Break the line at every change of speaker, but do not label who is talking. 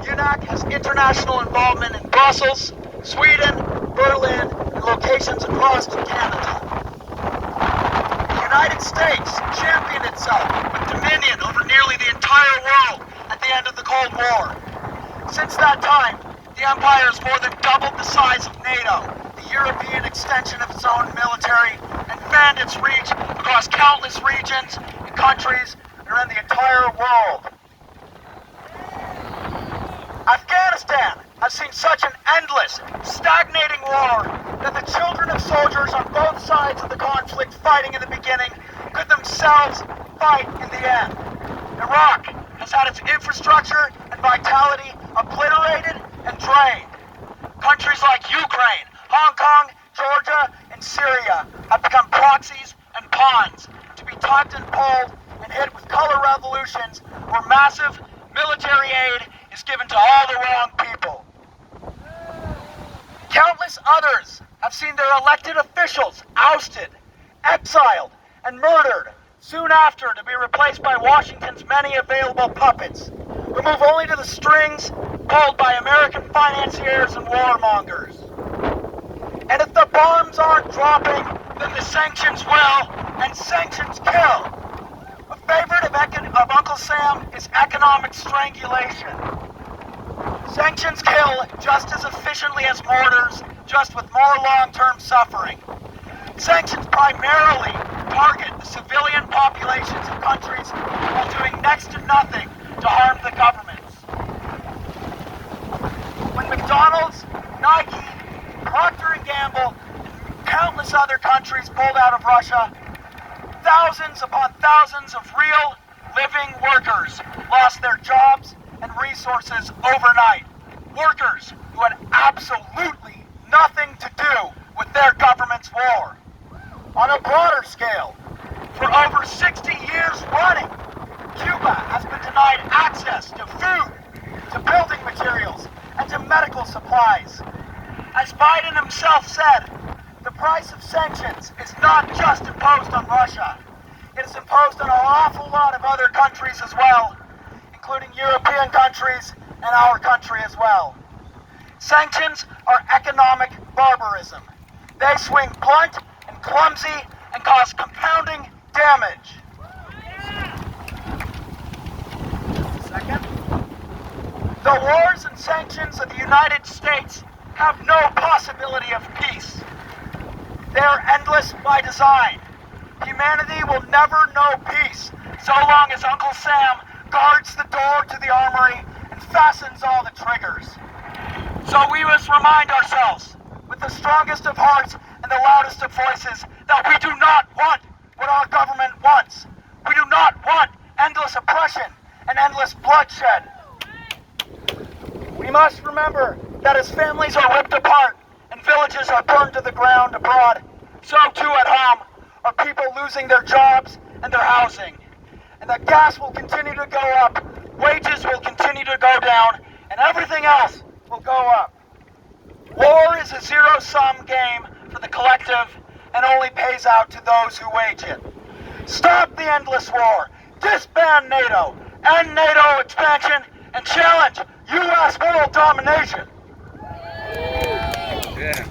UNAC has international involvement in Brussels, Sweden, Berlin, and locations across Canada. The United States championed itself with dominion over nearly the entire world at the end of the Cold War. Since that time, the empire has more than doubled the size of NATO, the European extension of its own military, and fanned its reach across countless regions and countries around the entire world. Afghanistan has seen such an endless, stagnating war that the children of soldiers on both sides of the conflict fighting in the beginning could themselves fight in the end. Iraq has had its infrastructure and vitality obliterated and drained. Countries like Ukraine, Hong Kong, Georgia, and Syria have become proxies and pawns to be tugged and pulled and hit with color revolutions where massive military aid is given to all the wrong people. Countless others have seen their elected officials ousted, exiled, and murdered soon after to be replaced by Washington's many available puppets, who move only to the strings pulled by American financiers and warmongers. And if the bombs aren't dropping, then the sanctions will, and sanctions kill. A favorite of Uncle Sam is economic strangulation. Sanctions kill just as efficiently as mortars, just with more long-term suffering. Sanctions primarily target the civilian populations of countries while doing next to nothing to harm the governments. When McDonald's, Nike, Procter & Gamble, and countless other countries pulled out of Russia, thousands upon thousands of real, living workers lost their jobs and resources overnight. Workers who had absolutely nothing to do with their government's war. On a broader scale, for over 60 years running, Cuba has been denied access to food, to building materials, and to medical supplies. As Biden himself said, the price of sanctions is not just imposed on Russia. It is imposed on an awful lot of other countries as well, including European countries and our country as well. Sanctions are economic barbarism. They swing blunt and clumsy and cause compounding damage. Second, the wars and sanctions of the United States have no possibility of peace. They are endless by design. Humanity will never know peace so long as Uncle Sam guards the door to the armory and fastens all the triggers. So we must remind ourselves, with the strongest of hearts and the loudest of voices, that we do not want what our government wants. We do not want endless oppression and endless bloodshed. We must remember that as families are ripped apart and villages are burned to the ground abroad, so too at home are people losing their jobs and their housing. And that gas will continue to go up, wages will continue to go down, and everything else will go up. War is a zero-sum game for the collective and only pays out to those who wage it. Stop the endless war, disband NATO, end NATO expansion, and challenge U.S. world domination.
Yeah.